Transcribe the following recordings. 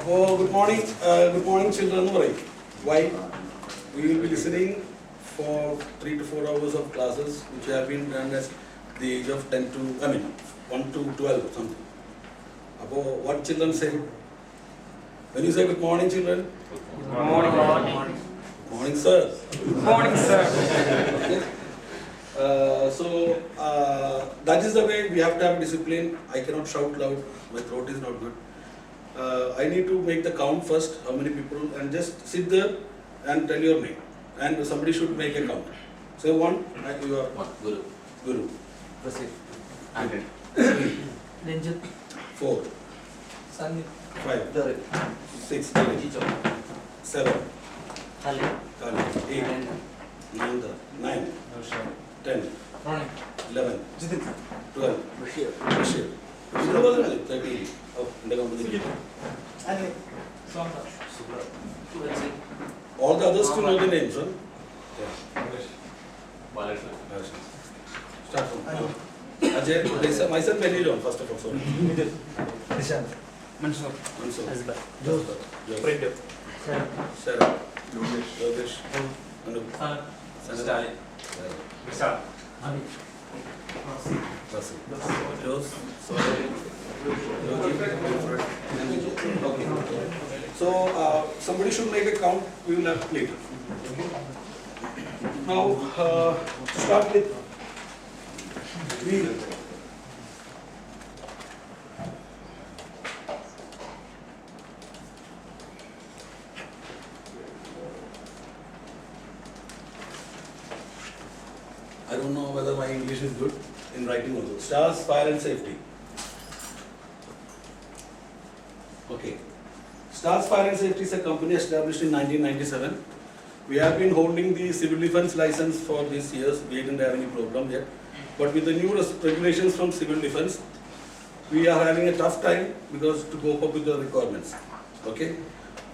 Oh, good morning, children. Why? We will be listening for 3 to 4 hours of classes, which have been done at the age of 1 to 12 or something. What children say? When you say good morning, children? Good morning. Good morning, sir. Good morning, sir. That is the way we have to have discipline. I cannot shout loud. My throat is not good. I need to make the count first, how many people, and just sit there and tell your name. And somebody should make a count. Say one, you are Guru. Guru. Proceed. 100. 3, Ranjit. 4, Sandeep. 5, Dorit. 6, Chicho. 7, Ali. 8, 9, 10, Ronnie. 11, Jidit. 12, Bashir. Bashir. Bashir was it? 13. Oh, in the company. Ali. Sonda. Subra. All the others to know the names, huh? Balakrishna. Start from Ajay, myself, Benny John, first of all, sorry. Nishant. Mansoor. Mansoor. Hasba. Joseph. Printer. Sharon. Yogesh. Anup. Sanat. Stalin. Vishal. Ali. Rasul. Jose. Sorry. Okay. So, somebody should make a count. We will have later. Okay. Now, start with we. I don't know whether my English is good in writing also. Stars, fire and safety. Okay. Stars Fire and Safety is a company established in 1997. We have been holding the civil defense license for these years. We didn't have any problem yet. But with the new regulations from civil defense, we are having a tough time because to cope up with the requirements. Okay.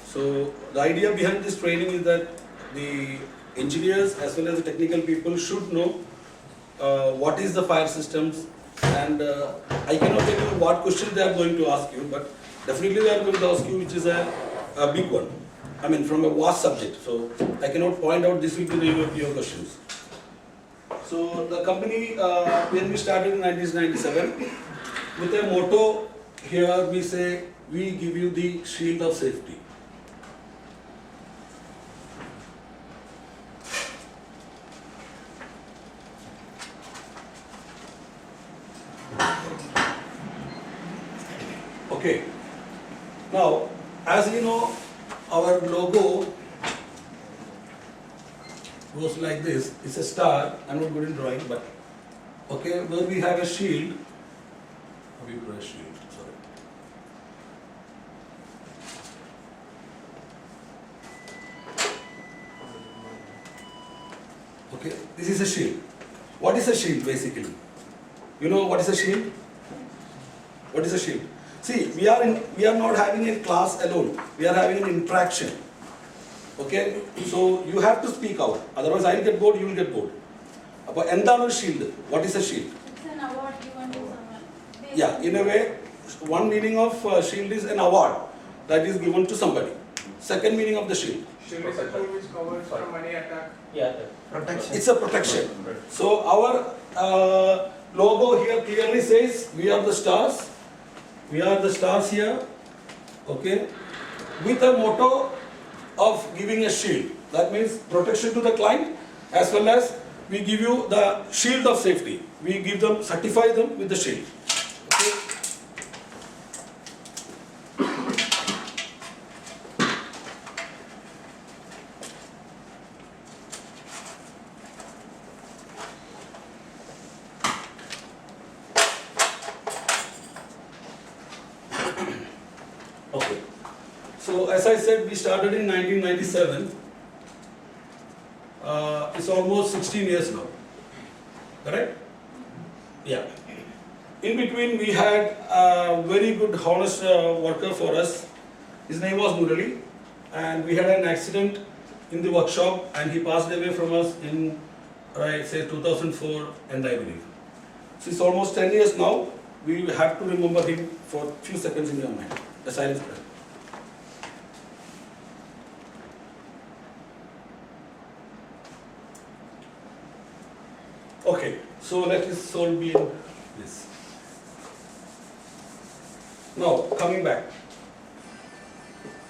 So the idea behind this training is that the engineers as well as the technical people should know what is the fire systems, and I cannot tell you what questions they are going to ask you, but definitely they are going to ask you which is a big one. I mean from a vast subject. So I cannot point out this will be your questions. So the company, when we started in 1997, with a motto here we say, we give you the shield of safety. Okay. Now, as you know, our logo goes like this. It's a star. I'm not good in drawing, but okay, where we have a shield. How do you draw a shield? Sorry. Okay, this is a shield. What is a shield basically? You know what is a shield? What is a shield? See, we are not having a class alone. We are having an interaction. Okay? So you have to speak out. Otherwise I'll get bored, you will get bored. But endano shield. What is a shield? It's an award given to someone. Yeah, in a way, one meaning of shield is an award that is given to somebody. Second meaning of the shield. Shield is a tool which covers from any attack. Yeah. Protection. It's a protection. So our logo here clearly says we are the stars. We are the stars here. Okay. With a motto of giving a shield. That means protection to the client as well as we give you the shield of safety. We give them, certify them with the shield. Okay. Okay. So as I said, we started in 1997. It's almost 16 years now. Correct? Yeah. In between, we had a very good, honest worker for us. His name was Murali, and we had an accident in the workshop, and he passed away from us in, say, 2004, and I believe. So it's almost 10 years now. we have to remember him for few seconds in your mind. A silence prayer. Okay, so let his soul be in this. Now, coming back.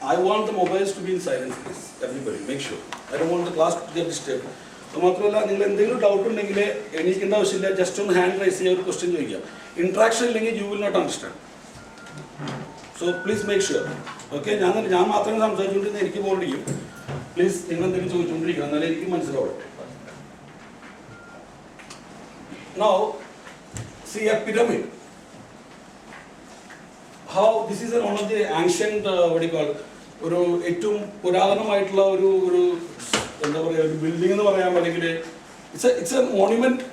I want the mobiles to be in silence, please. Everybody, make sure. I don't want the class to get disturbed. മാത്രമല്ല നിങ്ങൾ എന്തെങ്കിലും doubt ഉണ്ടെങ്കിൽ എണീക്കേണ്ട ആവശ്യമില്ല, just ഒന്ന് hand raise ചെയ്യുക, ഒരു question ചോദിക്കുക. Interaction ഇല്ലെങ്കിൽ you will not understand. So please make sure. Okay, ഞാൻ മാത്രമേ സംസാരിച്ചുകൊണ്ടിരുന്ന എനിക്ക് ബോർഡിക്കും. പ്ലീസ് നിങ്ങൾ എന്തെങ്കിലും ചോദിച്ചുകൊണ്ടിരിക്കണം, എന്നാലേ എനിക്ക് മനസ്സിലാവട്ടെ. Now, see a pyramid. How this is one of the ancient what do you call ഒരു ഏറ്റവും പുരാതനമായിട്ടുള്ള ഒരു എന്താ പറയുക ഒരു ബിൽഡിംഗ് എന്ന് പറയാൻ പറ്റുമെങ്കിൽ it's A monument.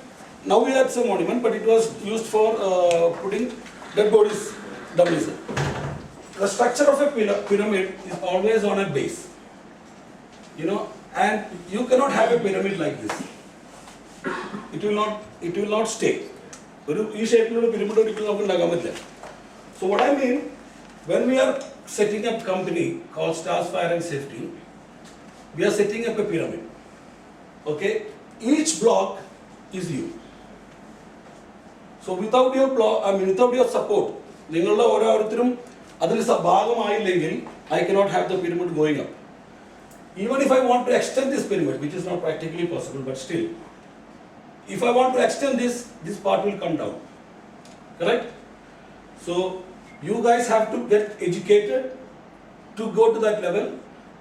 Now it's A monument, but it was used for putting dead bodies, dummies. The structure of a pyramid is always on a base, you know, and you cannot have a pyramid like this. It will not stay. ഒരു ഈ ഷേപ്പിലുള്ള pyramid ഒരിക്കലും നമുക്ക് ഉണ്ടാക്കാൻ പറ്റില്ല. So what I mean, when we are setting up company called Stars Fire and Safety, we are setting up a pyramid. Okay, each block is you. So without your block, without your support, നിങ്ങളുടെ ഓരോരുത്തരും അതിൽ ഭാഗമായില്ലെങ്കിൽ I cannot have the pyramid going up. Even if I want to extend this pyramid, which is not practically possible, but still, if I want to extend this part will come down. Correct? So you guys have to get educated to go to that level.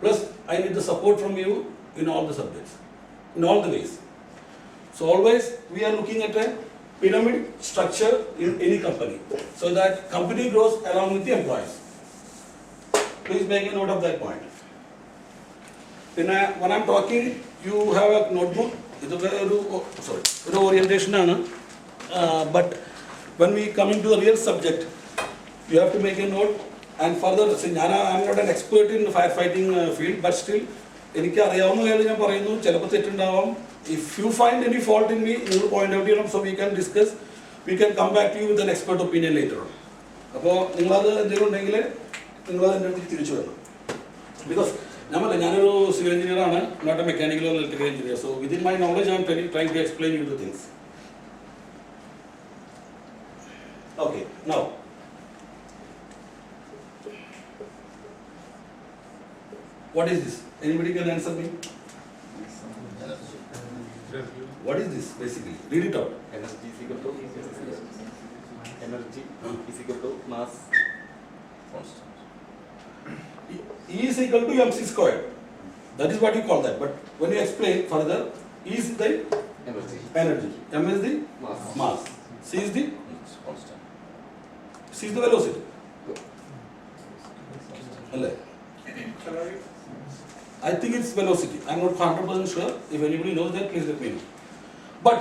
Plus, I need the support from you in all the subjects, in all the ways. So always we are looking at a pyramid structure in any company, so that company grows along with the employees. Please make a note of that point. When I'm talking, you have a notebook. ഒരു orientation ആണ്. But when we come into the real subject, you have to make a note. And further, I am not an expert in firefighting field, but still, എനിക്ക് അറിയാവുന്ന കാര്യം ഞാൻ പറയുന്നു. ചിലപ്പോൾ തെറ്റുണ്ടാവാം. If you find any fault in me, you will point out, so we can discuss. We can come back to you with an expert opinion later on. അപ്പോൾ നിങ്ങളത് എന്തെങ്കിലും ഉണ്ടെങ്കിൽ നിങ്ങളത് എൻ്റെ അടുത്ത് തിരിച്ചു വരണം. Because ഞാനൊരു സിവിൽ എഞ്ചിനീയർ ആണ്, not a mechanical or electrical engineer. So within my knowledge I am trying to explain you the things. Okay, now what is this? Anybody can answer me? What is this basically? Read it out. Energy is equal to mass constant. E is equal to mc squared. That is what you call that. But when you explain further, E is the energy. M is the mass. C is the Constant. C is the velocity. I think it's velocity. I'm not 100% sure. If anybody knows that, please let me know. But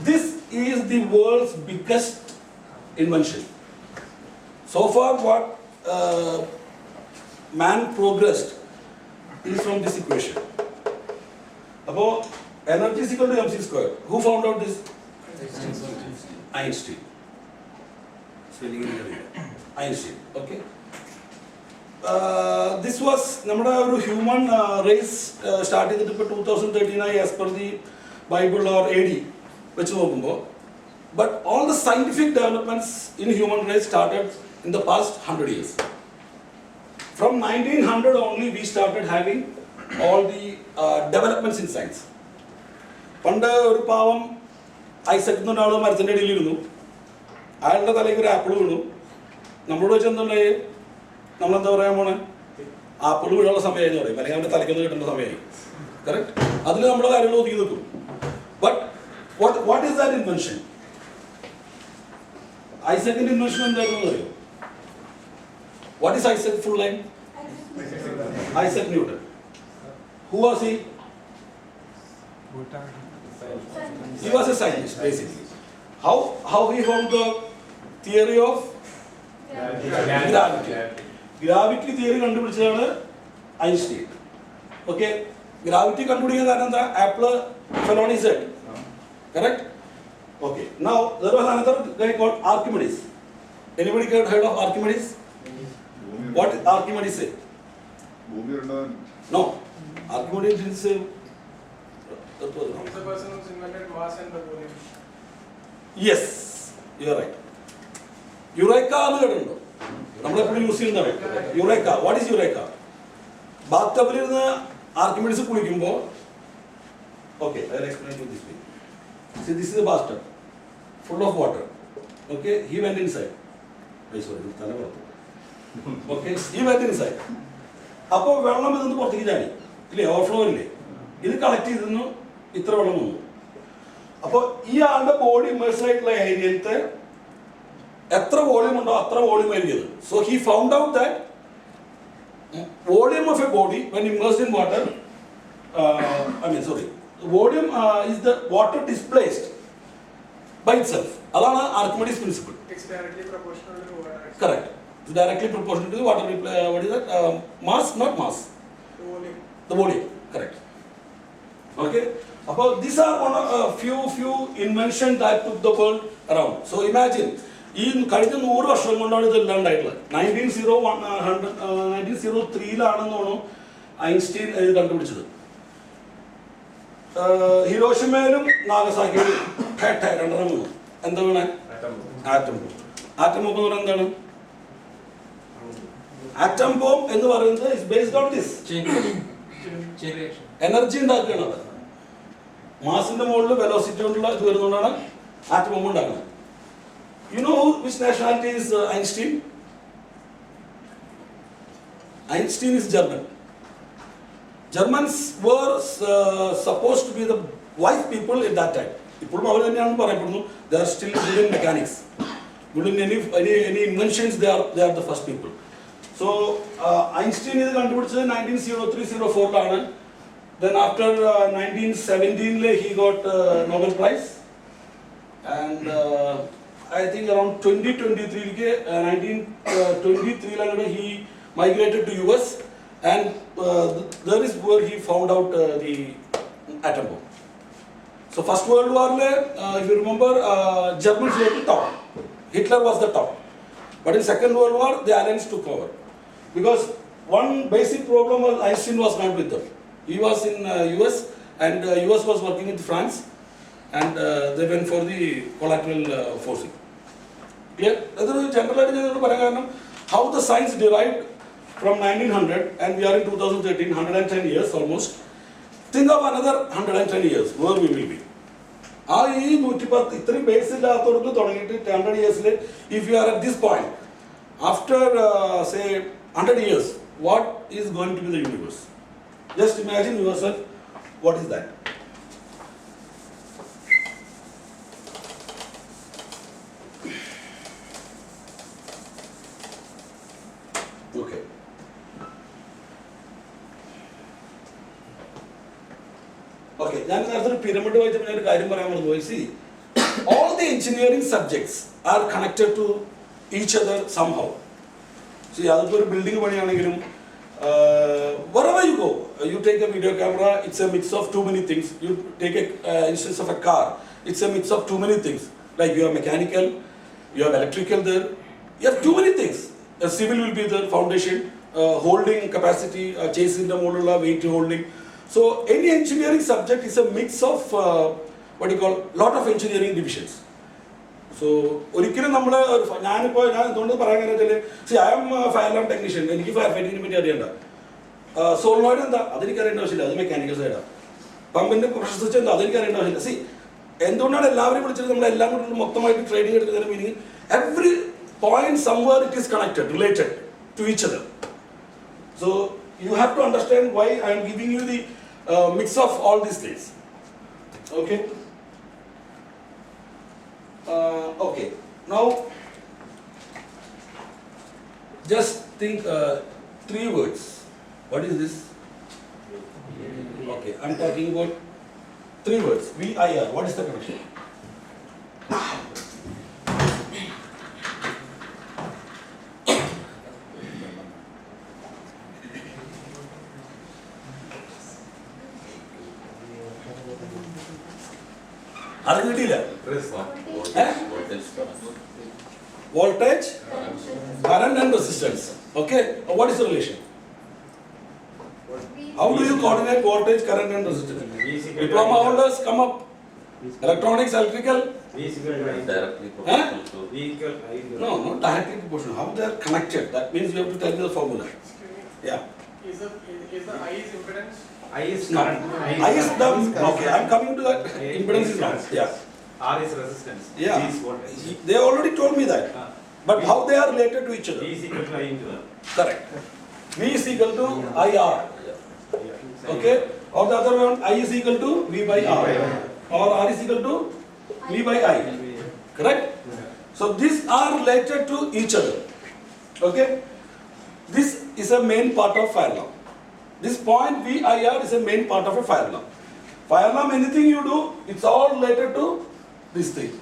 this is the world's biggest invention. So far, what man progressed is from this equation. About energy is equal to mc squared. Who found out this? Einstein. Spelling in Einstein. Okay. This was നമ്മുടെ ഒരു human raise start ചെയ്തിട്ട് ഇപ്പോൾ 2013 as per the Bible or AD വെച്ച് നോക്കുമ്പോൾ. But all the scientific developments in human raise started in the past 100 years. From 1900 only we started having all the developments in science. പണ്ട് ഒരു പാവം ഐസക് എന്ന ഒരാൾ മരത്തിൻ്റെ ഇടയിലിരുന്നു. അയാളുടെ തലയ്ക്ക് ഒരു ആപ്പിൾ വീണു. നമ്മളോട് വെച്ച് എന്തുണ്ടായി? നമ്മളെന്താ പറയാൻ പോണേ? ആപ്പിൾ വീഴാനുള്ള സമയമായി എന്ന് പറയും, അല്ലെങ്കിൽ അവൻ്റെ തലയ്ക്കൊന്ന് കിട്ടേണ്ട സമയമായി. കറക്റ്റ്? അതിൽ നമ്മുടെ കാര്യങ്ങൾ ഒതുക്കി നിൽക്കും. But what is that invention? ഐസക്കിന്റെ ഇൻവെൻഷൻ എന്തായിരുന്നു അറിയോ? What is Isaac full name? Isaac Newton. Who was he? He was a scientist basically. How he found the theory of gravity. Gravity theory കണ്ടുപിടിച്ചതാണ് Einstein. Okay, gravity കണ്ടുപിടിക്കാൻ കാരണം എന്താ? Apple fell on his head. Correct? Okay. Now there was another guy called Archimedes. Anybody heard of Archimedes? What did Archimedes say? No. Archimedes didn't say. That was wrong. He's the person who's invented mass and the volume. Yes, you are right. Eureka എന്ന് കേട്ടിട്ടുണ്ടോ? നമ്മളെപ്പോഴും use ചെയ്യുന്നതാണ് eureka. What is eureka? Bath ടബിൽ ഇരുന്ന് Archimedes കുളിക്കുമ്പോൾ okay I will explain to this way. See, this is a bathtub full of water. Okay, he went inside. Sorry, തല പുറത്തു. Okay, he went inside. അപ്പോൾ വെള്ളം ഇതൊന്ന് പുറത്തേക്ക് ചാടി ഇല്ലേ, ഓവർഫ്ലോ ഇല്ലേ, ഇത് കളക്ട് ചെയ്തിരുന്നു, ഇത്ര വെള്ളം വന്നു. അപ്പോൾ ഈ ആളുടെ ബോഡി ഇമേഴ്സ് ആയിട്ടുള്ള ഏരിയയിലത്തെ എത്ര വോളിയം ഉണ്ടോ അത്ര വോളിയം ആയിരിക്കും. So he found out that volume of a body when immersed in water, volume is the water displaced by itself. അതാണ് Archimedes principle. It's directly proportional to water. Correct. It's directly proportional to the water. What is that? Mass, not mass. The volume. The volume. Correct. Okay. About these are one of few inventions that took the world around. So imagine, ഈ കഴിഞ്ഞ 100 വർഷം കൊണ്ടാണ് ഇതെല്ലാം ഉണ്ടായിട്ടുള്ളത്. 1903 Einstein ഇത് കണ്ടുപിടിച്ചത്. ഹിരോഷിമയിലും നാഗസാക്കിയിലും രണ്ടെണ്ണം വീണു. എന്താ വീണേ? Atom bomb. ആറ്റം ബോംബ് എന്ന് പറയുന്നത് എന്താണ്? ആറ്റം ബോംബ് എന്ന് പറയുന്നത് is based on this energy ഉണ്ടാക്കുകയാണ്. അത് മാസിന്റെ മുകളിൽ വെലോസിറ്റി കൊണ്ടുള്ള ഇത് വരുന്നതുകൊണ്ടാണ് ആറ്റം ബോംബ് ഉണ്ടാക്കുന്നത്. You know which nationality is Einstein? Einstein is German. Germans were supposed to be the wise people at that time. ഇപ്പോഴും അവർ തന്നെയാണ് പറയപ്പെടുന്നു. They are still good in mechanics, good in any inventions. They are the first people. So Einstein is കണ്ടുപിടിച്ചത് 1903-04 Then after 1917 he got Nobel Prize, and I think around 1923 he migrated to US, and there is where he found out the atom bomb. So First World War, if you remember, Germans were the top. Hitler was the top. But in Second World War, the Allies took over. Because one basic problem was Einstein was not with them. He was in US, and US was working with France, and they went for the collateral forcing. Clear? Generally, how the science derived from 1900, and we are in 2013, 110 years almost. Think of another 110 years, where we will be. This 110 basic 100 years, if you are at this point, after say 100 years, what is going to be the universe? Just imagine yourself, what is that? Okay. Okay, I am pyramid. See, all the engineering subjects are connected to each other somehow. See, building wherever you go, you take a video camera, it's a mix of too many things. You take an instance of a car, it's a mix of too many things. Like you have mechanical, you have electrical there, you have too many things. A civil will be the foundation, holding capacity, chasing the model, weight holding. So any engineering subject is a mix of what you call lot of engineering divisions. So ഒരിക്കലും നമ്മൾ ഞാനിപ്പോൾ എന്തുകൊണ്ട് പറയാൻ see, I am a fire alarm technician. എനിക്ക് fire ഫൈറ്റിങ്ങിനെ പറ്റി അറിയണ്ട. Solenoid എന്താ അതെനിക്ക് അറിയേണ്ട ആവശ്യമില്ല, അത് മെക്കാനിക്കൽ സൈഡാണ്. പമ്പിന്റെ പ്രഷർ സ്വിച്ച് എന്താ അതെനിക്ക് അറിയേണ്ട ആവശ്യമില്ല. See, എന്തുകൊണ്ടാണ് എല്ലാവരും വിളിച്ചിട്ട് നമ്മളെല്ലാം കൂടി മൊത്തമായിട്ട് ട്രേഡിംഗ് എടുക്കുന്നതിന് meaning every point somewhere it is connected, related to each other. So you have to understand why I am giving you the mix of all these things. Okay. Okay. Now, just think 3 words. What is this? Okay, I'm talking about 3 words. VIR. What is the connection? അത് കിട്ടിയില്ല. Voltage, current and resistance. Okay, what is the relation? How do you coordinate voltage, current and resistance? Diploma holders come up. Electronics, electrical. Directly Huh? proportional to No, not directly proportional. How they are connected? That means you have to tell me the formula. Excuse me. Yeah. Is the I's impedance? I is No. current. I is the okay. I'm coming to that. Impedance is wrong. Yeah. R is resistance. Yeah. G is voltage. They already told me that. But how they are related to each V other? is equal to I into R. Correct. V is equal to IR. Okay. Or the other one, I is equal to V by R. Or R is equal to V by I. Correct? So these are related to each other. Okay? This is a main part of fire alarm. This point VIR is a main part of a fire alarm. Fire alarm, anything you do, it's all related to this thing.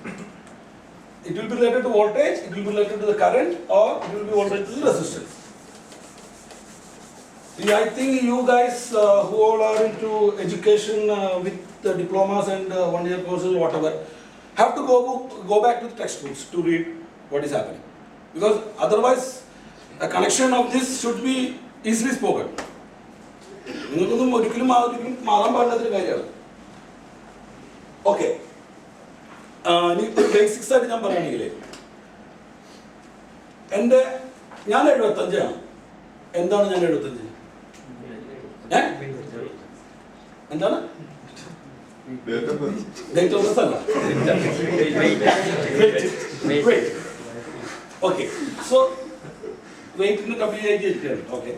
It will be related to voltage, it will be related to the current, or it will be related to the resistance. See, I think you guys who all are into education with the diplomas and 1 year courses, whatever, have to go back to the textbooks to read what is happening. Because otherwise, a connection of this should be easily spoken. നിങ്ങൾക്കൊന്നും ഒരിക്കലും മാറാൻ പാടില്ലാത്തൊരു കാര്യമാണ്. Okay, ഇനി basics ആയിട്ട് ഞാൻ പറയുകയാണെങ്കിൽ ഞാൻ 75ആണ്. എന്താണ് ഞാൻ 75? എന്താണ്? ഡേറ്റ് ഓഫ് ബർത്ത് അല്ല. ഓക്കെ, സോ വെയിറ്റിന് WIG എത്തിയാണ്. ഓക്കെ,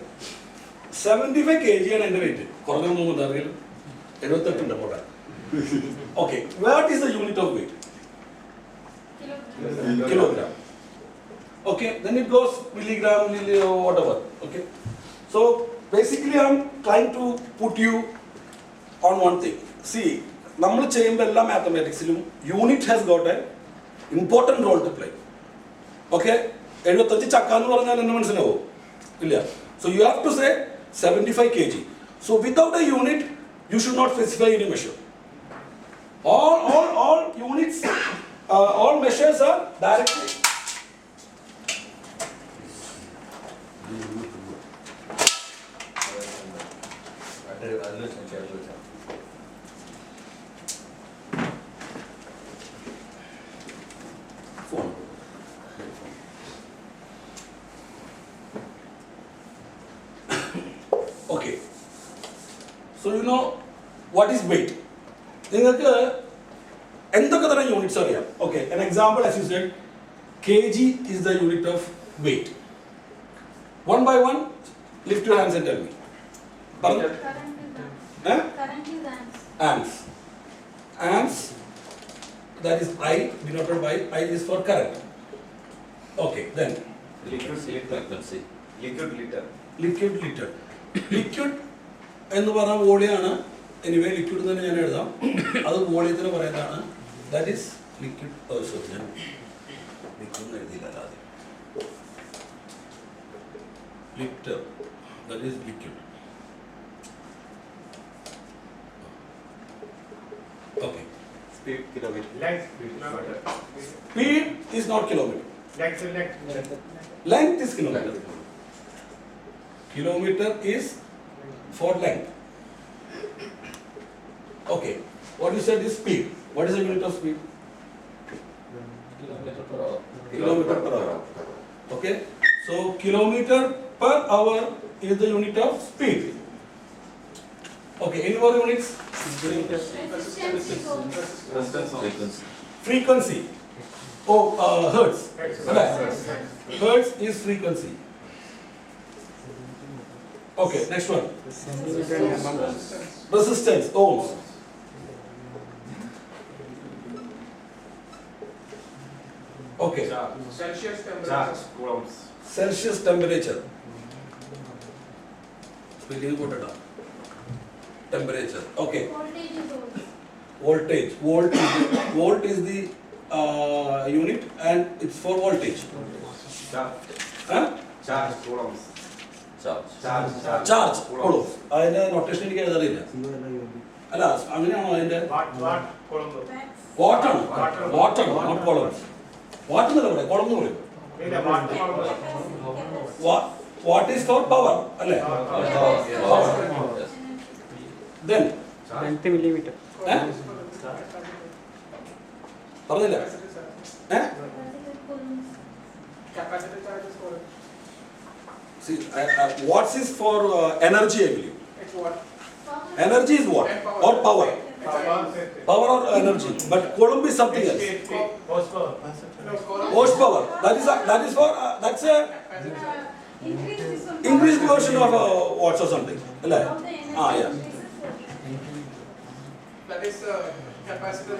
75 kg ആണ് എൻ്റെ വെയിറ്റ്. കുറഞ്ഞൊന്നും തോന്നുന്നുണ്ട്, അറിയില്ല. 78 ഉണ്ട് പോട്ടെ. Okay, what is the unit of wait? Kilogram. Okay, then it goes milligram, whatever. Okay, so basically I'm trying to put you on one thing. See, നമ്മൾ ചെയ്യുമ്പോൾ എല്ലാ മാത്തമാറ്റിക്സിലും unit has got a important role to play. Okay, 75 ചക്ക എന്ന് പറഞ്ഞാൽ എന്നെ മനസ്സിലാവോ? ഇല്ല. So you have to say 75 kg. So without a unit, you should not specify any measure. All units, all measures are directly. Phone. Okay. So you know what is weight? നിങ്ങൾക്ക് എന്തൊക്കെ തരം units അറിയാം? Okay, an example as you said, kg is the unit of weight. One by one, lift your hands and tell me. പറഞ്ഞു. Current is amps. Amps. Amps, that is I denoted by I is for current. Okay, then liquid frequency. Liquid liter. liquid liter. Liquid എന്ന് പറഞ്ഞ വോളിയാണ്. Anyway liquid തന്നെ ഞാൻ എഴുതാം. അത് വോളിയത്തിന് പറയുന്നതാണ്. That is liquid. Sorry, ഞാൻ liquid എഴുതിയില്ല. അല്ലാതെ litre, that is liquid. Okay, Speed kilometer. speed is not kilometer. Length is kilometer. Kilometer is for length. Okay, what you said is speed. What is the unit of speed? Kilometer per hour. Okay, so kilometer per hour is the unit of speed. Okay, any more units? Resistance is ohms. Frequency. Frequency. Oh, hertz. Hertz is frequency. Okay, next one. Resistance, ohms. Okay, Celsius temperature. Charge. Coulombs. Celsius temperature. Speaking about temperature. Okay, Voltage is ohms. voltage. Volt is the unit and it's for voltage. Charge. Huh? Charge. Coulombs. Charge. Charge. Coulombs. അതിന്റെ notation എനിക്ക് എഴുതാറില്ല. അല്ല, അങ്ങനെയാണോ അതിന്റെ? What? Column. Watts. വാട്ടാണ്, വാട്ടാണ്, not columns. Watt എന്നല്ല പറയാം, കോളം എന്ന് പറയും. What is for power? അല്ലേ? Yes. Then, Length millimeter. eh? പറഞ്ഞില്ല? Eh? Capacitor charges for it. See, what is for energy, I believe. It's what? Energy is what? And Or power? It's Power or energy. But Coulomb is something else. no, Coulomb. Horsepower. That is for that's a increased version of watts or something. അല്ലേ? Ah, yeah. That is capacitor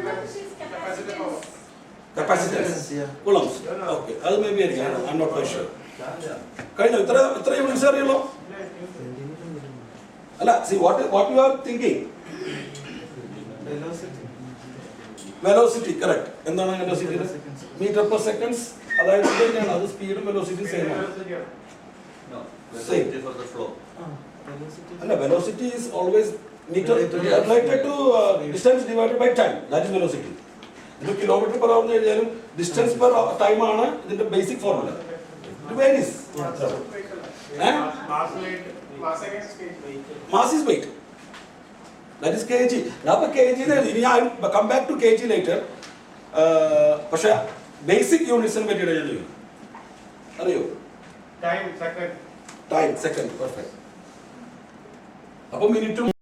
power. Capacitance. Coulombs. Okay. അത് may be അറിയാം. I'm not quite sure. കഴിഞ്ഞോ? ഇത്ര units അറിയുള്ളൂ? അല്ല, see what you are thinking. Velocity, correct. എന്താണ് velocity? Meter per seconds. അതായത് ഇത് തന്നെയാണ്. അത് സ്പീഡും വെലോസിറ്റി സെയിം ആണ്. No, Same. velocity for the flow. അല്ല, velocity is always meter related to distance divided by time. That is velocity. ഇത് kilometre per hour എഴുതിയാലും ഡിസ്റ്റൻസ് പെർ ടൈം ആണ് ഇതിന്റെ basic formula. It varies. Mass against speed. Mass is weight. That is kg. അപ്പോൾ kg ഇനി ഞാൻ come back to kg later. പക്ഷേ basic യൂണിറ്റ്സിനെ പറ്റിയിട്ട് ഞാൻ ചോദിക്കും. അറിയോ? Time, second. Time second perfect. അപ്പോൾ മിനിറ്റും